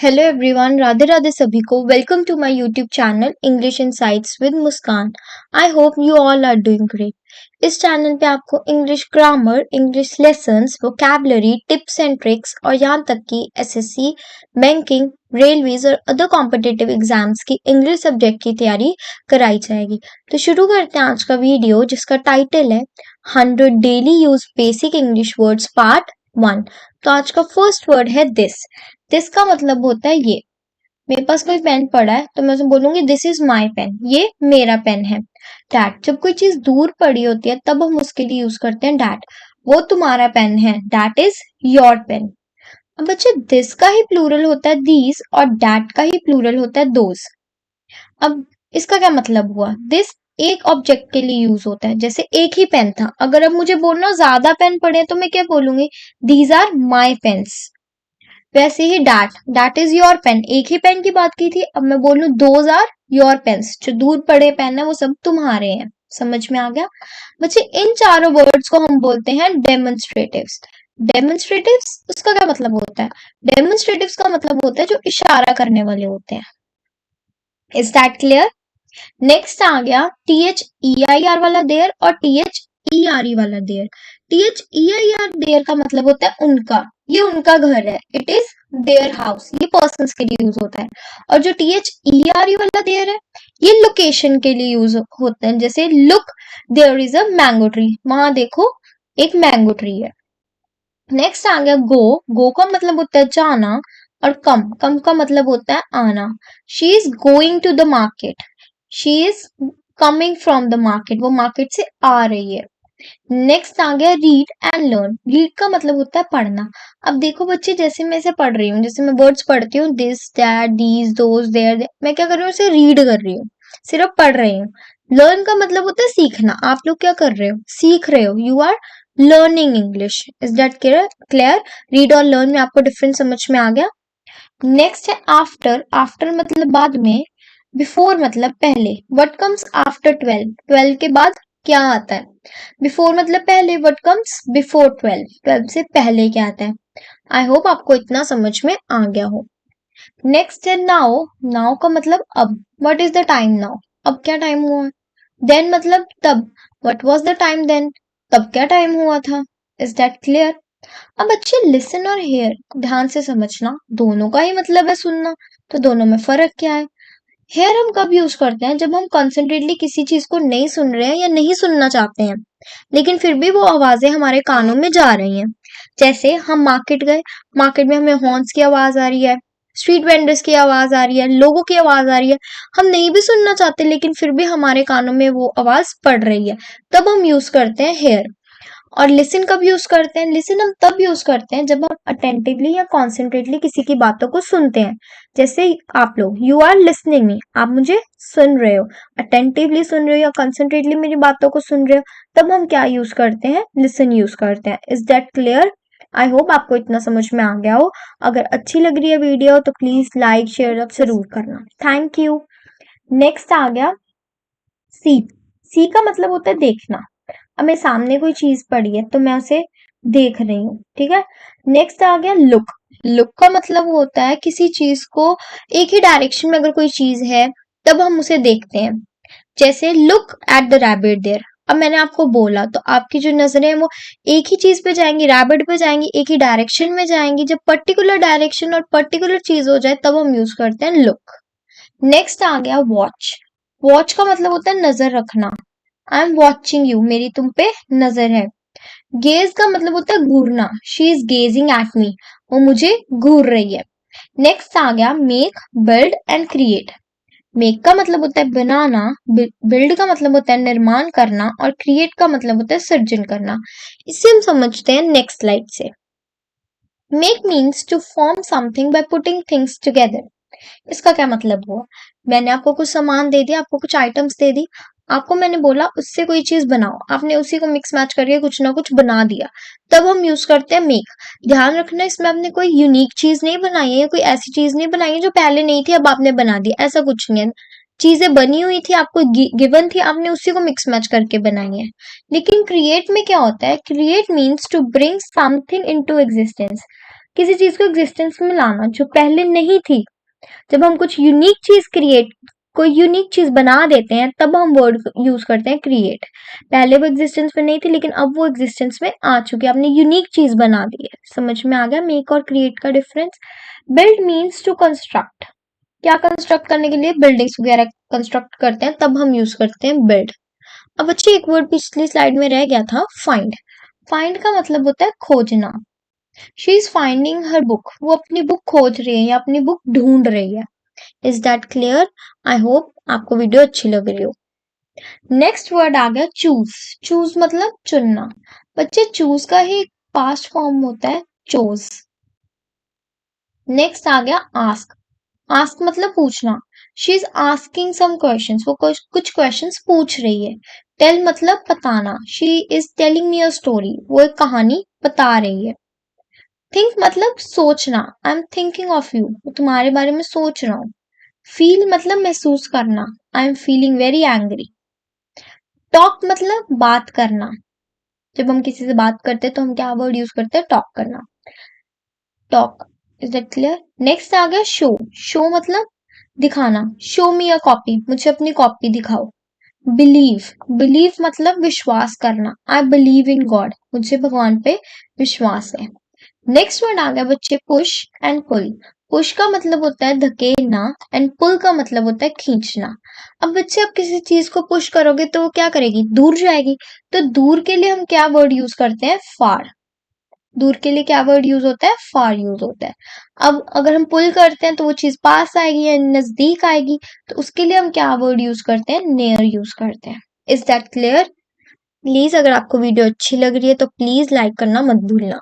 Hello everyone, Radhe Radhe सभी को। Welcome to my YouTube channel English insights with Muskan. I hope you all are doing great. इस channel पे आपको English grammar, English lessons, vocabulary, tips and tricks और यहाँ तक कि एसएससी, बैंकिंग, रेलवेज और अदर कॉम्पिटिटिव एग्जाम्स की इंग्लिश सब्जेक्ट की तैयारी कराई जाएगी। तो शुरू करते हैं आज का वीडियो, जिसका टाइटल है 100 daily use basic English words part 1। तो आज का फर्स्ट वर्ड है दिस का मतलब होता है ये। मेरे पास कोई पेन पड़ा है तो मैं उसे बोलूंगी दिस इज माई पेन, ये मेरा पेन है। डैट, जब कोई चीज दूर पड़ी होती है तब हम उसके लिए यूज करते हैं डैट। वो तुम्हारा पेन है, डैट इज योर पेन। अब बच्चे, दिस का ही प्लूरल होता है दीज और डैट का ही प्लूरल होता है दोज। अब इसका क्या मतलब हुआ? दिस एक ऑब्जेक्ट के लिए यूज होता है, जैसे एक ही पेन था। अगर अब मुझे बोलना ज्यादा पेन पड़े हैं, तो मैं क्या बोलूंगी? These are my pens. वैसे ही डैट इज योर पेन, एक ही पेन की बात की थी। अब मैं बोलूं दोज आर योर पेन्स, जो दूर पड़े पेन है वो सब तुम्हारे हैं। समझ में आ गया बच्चे? इन चारों वर्ड्स को हम बोलते हैं डेमोन्स्ट्रेटिव्स। डेमोन्स्ट्रेटिव्स, उसका क्या मतलब होता है? डेमोन्स्ट्रेटिव्स का मतलब होता है जो इशारा करने वाले होते हैं। Is that clear? नेक्स्ट आ गया THEIR वाला देयर और THERE वाला देयर। THEIR देयर का मतलब होता है उनका, ये उनका घर है, इट इज देयर हाउस, ये पर्सन्स के लिए यूज होता है। और जो THERE वाला देयर है, ये लोकेशन के लिए यूज होता है। जैसे look, there is a mango tree, वहां देखो एक मैंगो ट्री है। नेक्स्ट आ गया गो का मतलब होता है जाना, और कम का मतलब होता है आना। She is going to the market, she is coming from the market, वो मार्केट से आ रही है। नेक्स्ट आ गया रीड एंड लर्न। रीड का मतलब होता है पढ़ना। अब देखो बच्चे, जैसे मैं इसे पढ़ रही हूँ, जैसे मैं वर्ड्स पढ़ती हूँ this that these those there, मैं क्या कर रही हूँ? इसे रीड कर रही हूँ, सिर्फ पढ़ रही हूँ। लर्न का मतलब होता है सीखना। आप लोग क्या कर रहे हो? सीख रहे हो, you are learning English. Is that clear? Read और लर्न में आपको डिफरेंस समझ में आ गया? नेक्स्ट है आफ्टर। आफ्टर मतलब बाद में, बिफोर मतलब पहले। What comes after 12? 12 के बाद क्या आता है? बिफोर मतलब पहले, व्हाट कम्स बिफोर 12? 12 से पहले क्या आता है? आई होप आपको इतना समझ में आ गया हो। नेक्स्ट है नाउ। नाउ का मतलब अब। What is the time now? अब क्या टाइम हुआ? देन मतलब तब। What was the time then? तब क्या टाइम हुआ था? Is that clear? अब अच्छे लिसन और हेयर ध्यान से समझना, दोनों का ही मतलब है सुनना। तो दोनों में फर्क क्या है? हेयर हम कब यूज करते हैं? जब हम कॉन्सेंट्रेटली किसी चीज को नहीं सुन रहे हैं या नहीं सुनना चाहते हैं, लेकिन फिर भी वो आवाजें हमारे कानों में जा रही हैं। जैसे हम मार्केट गए, मार्केट में हमें हॉर्न्स की आवाज आ रही है, स्ट्रीट वेंडर्स की आवाज आ रही है, लोगों की आवाज आ रही है। हम नहीं भी सुनना चाहते, लेकिन फिर भी हमारे कानों में वो आवाज पड़ रही है। तब हम यूज करते हैं हेयर। और लिसन कब यूज करते हैं? लिसन हम तब यूज करते हैं जब हम अटेंटिवली या कॉन्सेंट्रेटली किसी की बातों को सुनते हैं। जैसे आप लोग, यू आर लिसनिंग मी, आप मुझे सुन रहे हो, अटेंटिवली सुन रहे हो या कॉन्सेंट्रेटली मेरी बातों को सुन रहे हो, तब हम क्या यूज करते हैं? लिसन यूज करते हैं। Is that clear? I hope आपको इतना समझ में आ गया हो। अगर अच्छी लग रही है वीडियो तो प्लीज लाइक शेयर जरूर करना। Thank you. नेक्स्ट आ गया सी। सी का मतलब होता है देखना। अब मेरे सामने कोई चीज पड़ी है तो मैं उसे देख रही हूँ, ठीक है। नेक्स्ट आ गया लुक। लुक का मतलब होता है किसी चीज को, एक ही डायरेक्शन में अगर कोई चीज है तब हम उसे देखते हैं। जैसे look at the rabbit there. अब मैंने आपको बोला तो आपकी जो नजरें हैं वो एक ही चीज पे जाएंगी, रैबिट पे जाएंगी, एक ही डायरेक्शन में जाएंगी। जब पर्टिकुलर डायरेक्शन और पर्टिकुलर चीज हो जाए तब हम यूज करते हैं लुक। नेक्स्ट आ गया वॉच। वॉच का मतलब होता है नजर रखना। आई एम वॉचिंग यू, मेरी तुम पे नजर है। गेज का मतलब होता है घूरना। She is gazing at me, वो मुझे घूर रही है। नेक्स्ट आ गया make, build and create. Make का मतलब होता है बनाना, बिल्ड का मतलब होता है निर्माण करना, और क्रिएट का मतलब होता है सृजन करना। इसे हम समझते हैं नेक्स्ट स्लाइड से। Make means to form something by putting things together. इसका क्या मतलब हुआ? मैंने आपको कुछ सामान दे दिया, आपको कुछ आइटम्स दे दी, आपको मैंने बोला उससे कोई चीज बनाओ, आपने उसी को मिक्स मैच करके कुछ ना कुछ बना दिया, तब हम यूज करते हैं मेक। ध्यान रखना, इसमें आपने कोई यूनिक चीज नहीं बनाई है, कोई ऐसी चीज नहीं बनाई है जो पहले नहीं थी अब आपने बना दी, ऐसा कुछ नहीं है। चीजें बनी हुई थी, आपको गिवन थी, आपने उसी को मिक्स मैच करके बनाई है। लेकिन क्रिएट में क्या होता है? Create means to bring something into existence. किसी चीज को एग्जिस्टेंस में लाना जो पहले नहीं थी। जब हम कुछ यूनिक चीज कोई यूनिक चीज बना देते हैं तब हम वर्ड यूज करते हैं क्रिएट। पहले वो एग्जिस्टेंस में नहीं थी लेकिन अब वो एग्जिस्टेंस में आ चुकी है, आपने यूनिक चीज बना दी है। समझ में आ गया मेक और क्रिएट का difference. Build means to construct. क्या कंस्ट्रक्ट करने के लिए? बिल्डिंग्स वगैरह कंस्ट्रक्ट करते हैं तब हम यूज करते हैं बिल्ड। अब बच्चे एक वर्ड पिछली स्लाइड में रह गया था, फाइंड। फाइंड का मतलब होता है खोजना। She is finding her book, वो अपनी बुक खोज रही है या अपनी बुक ढूंढ रही है। Is that clear? I hope आपको वीडियो अच्छी लग रही हो। नेक्स्ट वर्ड आ गया चूज। चूज मतलब चुनना। बच्चे चूज का ही पास्ट फॉर्म होता है चोज। नेक्स्ट आ गया आस्क। आस्क मतलब पूछना। She is asking some questions, वो कुछ क्वेश्चंस पूछ रही है। टेल मतलब बताना। She is telling me a story, वो एक कहानी बता रही है। थिंक मतलब सोचना। I am thinking of you, मैं तुम्हारे बारे में सोच रहा हूँ। फील मतलब महसूस करना। I am feeling very angry. Talk मतलब बात करना। जब हम किसी से बात करते हैं तो हम क्या वर्ड यूज करते हैं? टॉक करना। Talk. Is that clear? Next आ गया शो। शो मतलब दिखाना। शो मी अ कॉपी, मुझे अपनी कॉपी दिखाओ। बिलीव। बिलीव मतलब विश्वास करना। आई बिलीव इन गॉड, मुझे भगवान पे विश्वास है। नेक्स्ट वर्ड आ गया बच्चे पुश एंड पुल। पुश का मतलब होता है धकेलना एंड पुल का मतलब होता है खींचना। अब बच्चे आप किसी चीज को पुश करोगे तो वो क्या करेगी? दूर जाएगी। तो दूर के लिए हम क्या वर्ड यूज करते हैं? फार। दूर के लिए क्या वर्ड यूज होता है? फार यूज होता है। अब अगर हम पुल करते हैं तो वो चीज पास आएगी या नजदीक आएगी, तो उसके लिए हम क्या वर्ड यूज करते हैं? नियर यूज करते हैं। Is that clear? प्लीज अगर आपको वीडियो अच्छी लग रही है तो प्लीज लाइक करना मत भूलना।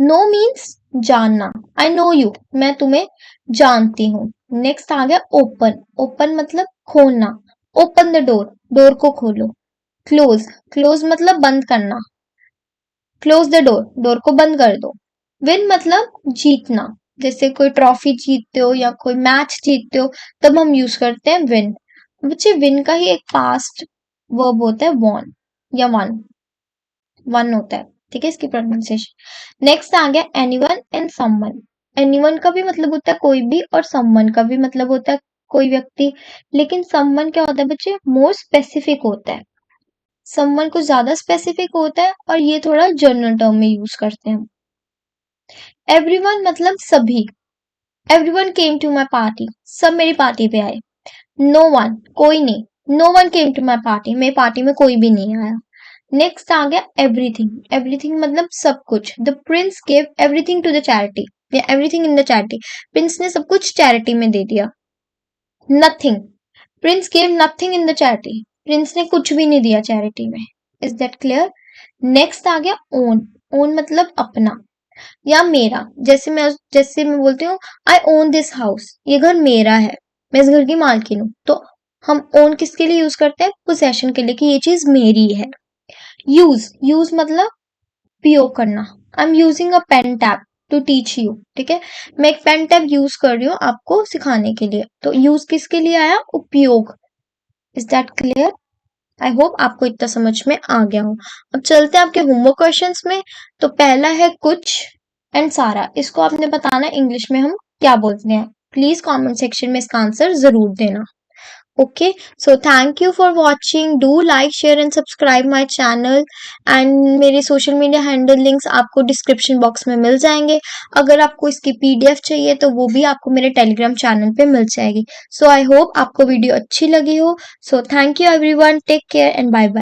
नो मीन्स जानना। आई नो यू, मैं तुम्हें जानती हूँ। नेक्स्ट आ गया ओपन। ओपन मतलब खोलना। ओपन द डोर, डोर को खोलो। क्लोज। क्लोज मतलब बंद करना। क्लोज द डोर, डोर को बंद कर दो। विन मतलब जीतना। जैसे कोई ट्रॉफी जीतते हो या कोई मैच जीतते हो तब हम यूज करते हैं विन। बच्चे विन का ही एक पास्ट वर्ब होता है वॉन या वन। वन होता है, ठीक है इसकी प्रोनाउंसिएशन। नेक्स्ट आ गया एनीवन एंड समवन। एनीवन का भी मतलब होता है कोई भी और समवन का भी मतलब होता है कोई व्यक्ति। लेकिन समवन क्या होता है बच्चे? मोर स्पेसिफिक होता है। समवन कुछ ज्यादा स्पेसिफिक होता है और ये थोड़ा जनरल टर्म में यूज करते हैं। एवरीवन मतलब सभी। Everyone came to my party, सब मेरी पार्टी पे आए। नो वन कोई नहीं। No one came to my party, मेरी पार्टी में कोई भी नहीं आया। नेक्स्ट आ गया एवरीथिंग। एवरीथिंग मतलब सब कुछ। The prince gave everything to the charity या everything in the charity. Prince ने सब कुछ चैरिटी में दे दिया। Nothing. Prince gave nothing in the charity, prince ने कुछ भी नहीं दिया चैरिटी में। Is that clear? नेक्स्ट आ गया ओन। ओन मतलब अपना या मेरा। जैसे मैं बोलती हूँ आई ओन दिस हाउस, ये घर मेरा है, मैं इस घर की मालकिन हूँ। तो हम ओन किसके लिए यूज करते हैं? पोसेशन के लिए, कि ये चीज मेरी है। यूज। यूज मतलब उपयोग करना। I am using a pen tab to teach you, ठीक है, मैं एक पेन टैब यूज कर रही हूँ आपको सिखाने के लिए। तो यूज किसके लिए आया? उपयोग। Is that clear? I hope आपको इतना समझ में आ गया हो। अब चलते हैं आपके होमवर्क क्वेश्चंस में। तो पहला है कुछ एंड सारा, इसको आपने बताना इंग्लिश में हम क्या बोलते हैं। प्लीज कमेंट सेक्शन में इसका आंसर जरूर देना। Okay, so thank you for watching. Do like, share and subscribe my channel. And मेरे social media handle links आपको description box में मिल जाएंगे। अगर आपको इसकी PDF चाहिए तो वो भी आपको मेरे Telegram channel पे मिल जाएगी। So I hope आपको वीडियो अच्छी लगी हो। So thank you everyone. Take care and bye bye.